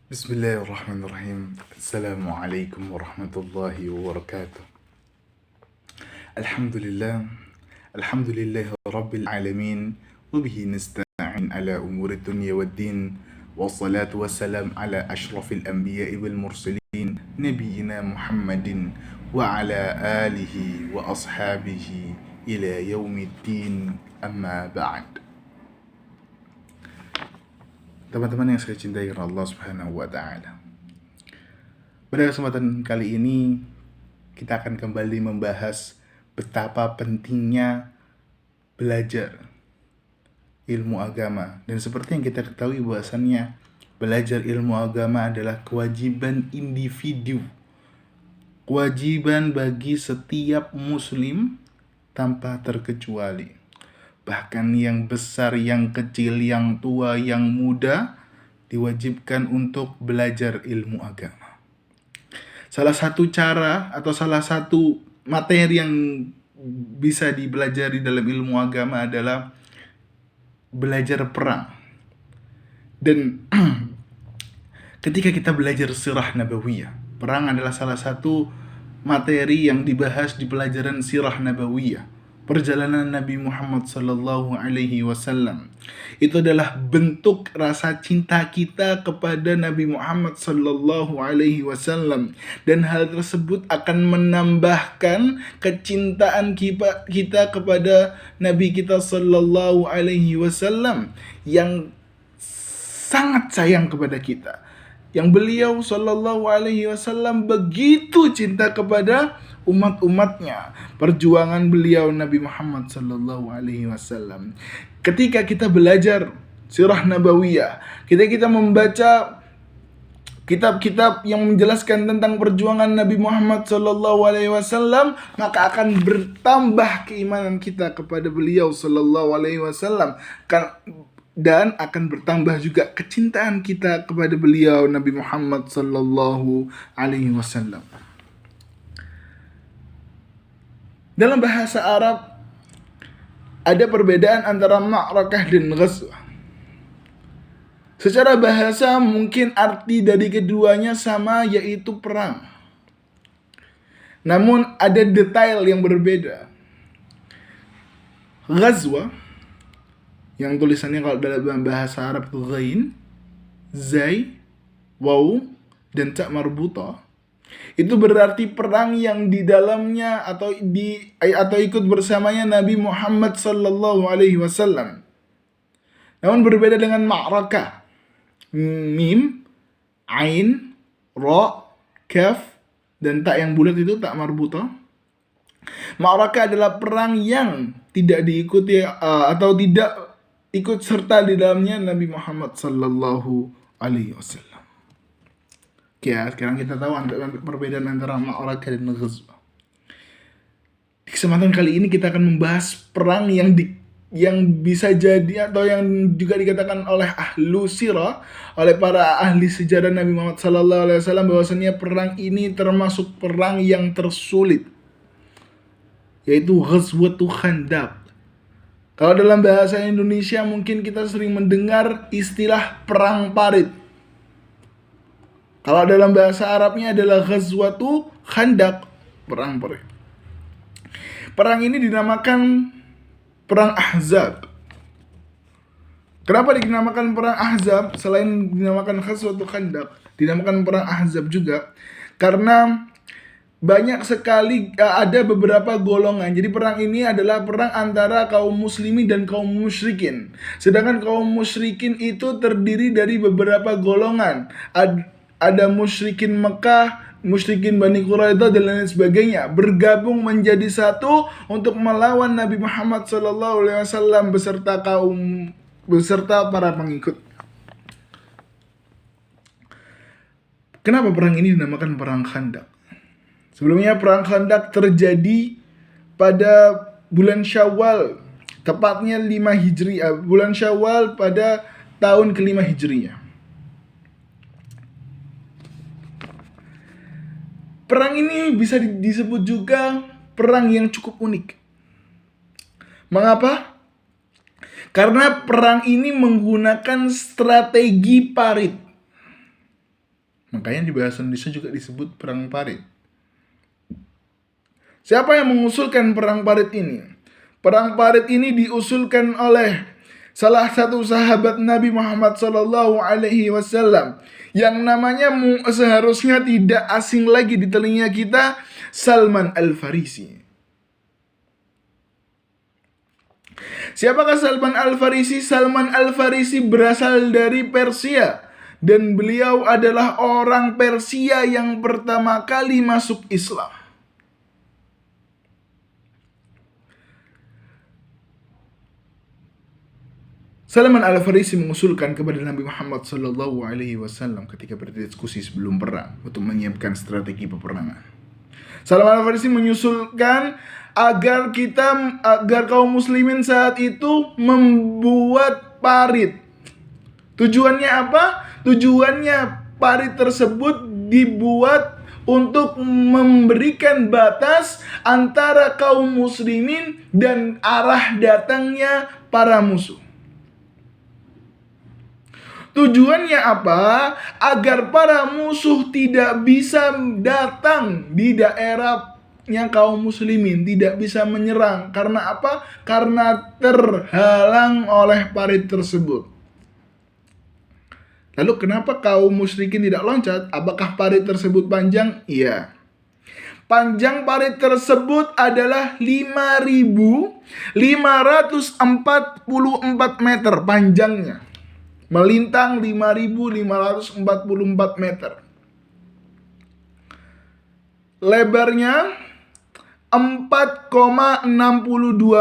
Bismillahirrahmanirrahim. Assalamualaikum warahmatullahi wabarakatuh. Alhamdulillah. Alhamdulillah rabbil alamin. Wabihi nasta'in ala umuri dunya waddin. Wassalatu wassalam ala ashrafil anbiya'i wal mursalin. Nabiyyina Muhammadin wa ala alihi wa ashabihi ila yaumiddin. Amma ba'd. Teman-teman yang saya cintai karena Allah Subhanahu wa taala. Pada kesempatan kali ini kita akan kembali membahas betapa pentingnya belajar ilmu agama. Dan seperti yang kita ketahui bahwasannya belajar ilmu agama adalah kewajiban individu. Kewajiban bagi setiap muslim tanpa terkecuali. Bahkan yang besar, yang kecil, yang tua, yang muda diwajibkan untuk belajar ilmu agama. Salah satu cara atau salah satu materi yang bisa dipelajari dalam ilmu agama adalah belajar perang. Dan ketika kita belajar sirah nabawiyah, perang adalah salah satu materi yang dibahas di pelajaran sirah nabawiyah. Perjalanan Nabi Muhammad sallallahu alaihi wasallam itu adalah bentuk rasa cinta kita kepada Nabi Muhammad sallallahu alaihi wasallam, dan hal tersebut akan menambahkan kecintaan kita kepada Nabi kita sallallahu alaihi wasallam yang sangat sayang kepada kita, yang beliau sallallahu alaihi wasallam begitu cinta kepada umat-umatnya. Perjuangan beliau Nabi Muhammad sallallahu alaihi wasallam. Ketika kita belajar sirah nabawiyah, kita membaca kitab-kitab yang menjelaskan tentang perjuangan Nabi Muhammad sallallahu alaihi wasallam, maka akan bertambah keimanan kita kepada beliau sallallahu alaihi wasallam, dan akan bertambah juga kecintaan kita kepada beliau Nabi Muhammad sallallahu alaihi wasallam. Dalam bahasa Arab ada perbedaan antara ma'rakah dan ghazwah. Secara bahasa mungkin arti dari keduanya sama, yaitu perang. Namun ada detail yang berbeda. Ghazwah yang tulisannya kalau dalam bahasa Arab itu ghain, zai, waw, dan ta marbutah, itu berarti perang yang di dalamnya atau ikut bersamanya Nabi Muhammad sallallahu alaihi wasallam. Namun berbeda dengan ma'rakah. Mim, ain, ra, kaf, dan ta yang bulat itu ta marbutah. Ma'rakah adalah perang yang tidak diikuti atau tidak ikut serta di dalamnya Nabi Muhammad sallallahu alaihi wasallam. Ya, sekarang kita tahu perbedaan antara ma'rakah dan ghazwah. Di kesempatan kali ini kita akan membahas perang yang bisa jadi atau yang juga dikatakan oleh ahlu sirah, oleh para ahli sejarah Nabi Muhammad sallallahu alaihi wasallam, bahwasanya perang ini termasuk perang yang tersulit, yaitu Ghazwatul Khandaq. Kalau dalam bahasa Indonesia mungkin kita sering mendengar istilah perang parit. Kalau dalam bahasa Arabnya adalah Ghazwatul Khandaq, perang parit. Perang ini dinamakan perang Ahzab. Kenapa dinamakan perang Ahzab selain dinamakan Ghazwatul Khandaq? Dinamakan perang Ahzab juga karena banyak sekali ada beberapa golongan. Jadi perang ini adalah perang antara kaum muslimin dan kaum musyrikin. Sedangkan kaum musyrikin itu terdiri dari beberapa golongan. Ada musyrikin Mekah, musyrikin Bani Quraidah dan lain sebagainya, bergabung menjadi satu untuk melawan Nabi Muhammad SAW beserta para pengikut. Kenapa perang ini dinamakan perang Khandaq? Sebelumnya perang Khandaq terjadi pada bulan Syawal, tepatnya 5 Hijriah, bulan Syawal pada tahun ke-5 Hijriah. Perang ini bisa disebut juga perang yang cukup unik. Mengapa? Karena perang ini menggunakan strategi parit. Makanya di bahasa Indonesia juga disebut Perang Parit. Siapa yang mengusulkan Perang Parit ini? Perang Parit ini diusulkan oleh salah satu sahabat Nabi Muhammad SAW yang namanya seharusnya tidak asing lagi di telinga kita, Salman Al-Farisi. Siapakah Salman Al-Farisi? Salman Al-Farisi berasal dari Persia dan beliau adalah orang Persia yang pertama kali masuk Islam. Salman Al-Farisi mengusulkan kepada Nabi Muhammad SAW ketika berdiskusi sebelum perang untuk menyiapkan strategi peperangan. Salman Al-Farisi menyusulkan agar kaum muslimin saat itu membuat parit. Tujuannya apa? Tujuannya parit tersebut dibuat untuk memberikan batas antara kaum muslimin dan arah datangnya para musuh. Tujuannya apa? Agar para musuh tidak bisa datang di daerahnya kaum muslimin, tidak bisa menyerang. Karena apa? Karena terhalang oleh parit tersebut. Lalu kenapa kaum musyrikin tidak loncat? Apakah parit tersebut panjang? Iya. Panjang parit tersebut adalah 5.544 meter panjangnya. Melintang 5.544 meter. Lebarnya 4,62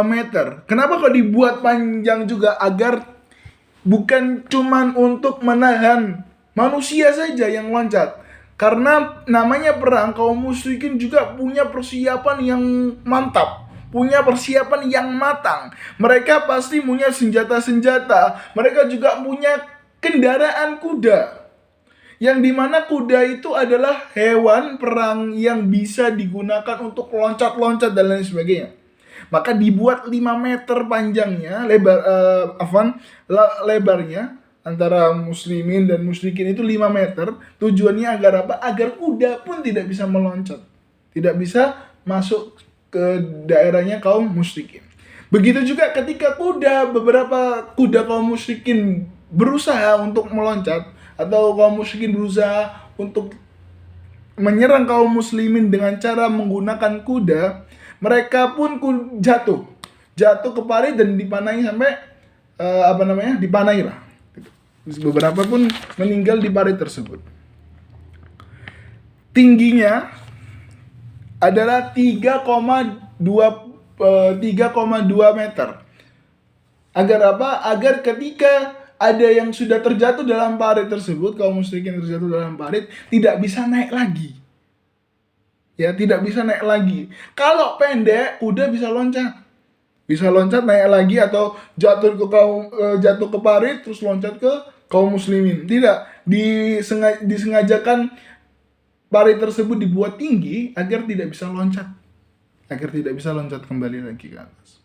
meter. Kenapa kok dibuat panjang juga? Agar bukan cuman untuk menahan manusia saja yang loncat. Karena namanya perang, kaum musyrikin juga punya persiapan yang mantap, punya persiapan yang matang. Mereka pasti punya senjata-senjata. Mereka juga punya kendaraan kuda, yang dimana kuda itu adalah hewan perang yang bisa digunakan untuk loncat-loncat dan lain sebagainya. Maka dibuat 5 meter panjangnya, lebarnya antara muslimin dan musyrikin itu 5 meter. Tujuannya agar apa? Agar kuda pun tidak bisa meloncat, tidak bisa masuk ke daerahnya kaum musyrikin. Begitu juga ketika beberapa kuda kaum musyrikin berusaha untuk meloncat, atau kaum musyrikin berusaha untuk menyerang kaum muslimin dengan cara menggunakan kuda, mereka pun jatuh ke parit dan dipanai sampai dipanai lah. Beberapa pun meninggal di parit tersebut. Tingginya adalah 3,2 meter. Agar apa? Agar ketika ada yang sudah terjatuh dalam parit tersebut, kaum musyrikin terjatuh dalam parit, tidak bisa naik lagi. Ya, tidak bisa naik lagi. Kalau pendek, kuda bisa loncat. Bisa loncat naik lagi, atau jatuh ke parit terus loncat ke kaum muslimin. Tidak, disengajakan parit tersebut dibuat tinggi agar tidak bisa loncat. Agar tidak bisa loncat kembali lagi ke atas.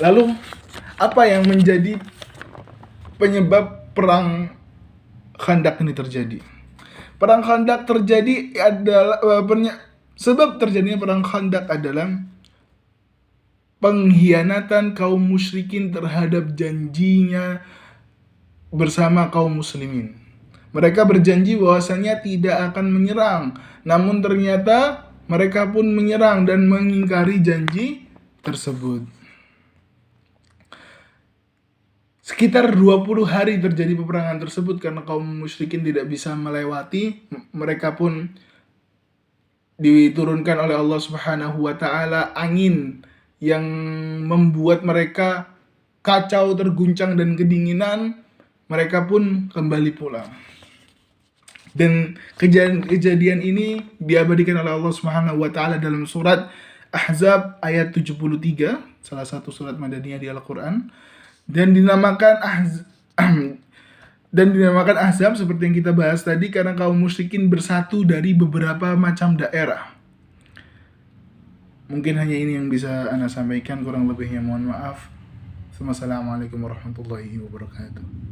Lalu, apa yang menjadi penyebab perang Khandaq ini terjadi? Perang Khandaq terjadi adalah sebab terjadinya perang Khandaq adalah pengkhianatan kaum musyrikin terhadap janjinya bersama kaum muslimin. Mereka berjanji bahwasanya tidak akan menyerang, namun ternyata mereka pun menyerang dan mengingkari janji tersebut. Sekitar 20 hari terjadi peperangan tersebut karena kaum musyrikin tidak bisa melewati. Mereka pun diturunkan oleh Allah Subhanahu wa taala angin yang membuat mereka kacau, terguncang dan kedinginan. Mereka pun kembali pulang. Dan kejadian ini diabadikan oleh Allah Subhanahu wa taala dalam surat Ahzab ayat 73, salah satu surat Madaniyah di Al-Qur'an. Dan dinamakan Ahzab seperti yang kita bahas tadi karena kaum musyrikin bersatu dari beberapa macam daerah. Mungkin hanya ini yang bisa Ana sampaikan, kurang lebihnya mohon maaf. Wassalamualaikum warahmatullahi wabarakatuh.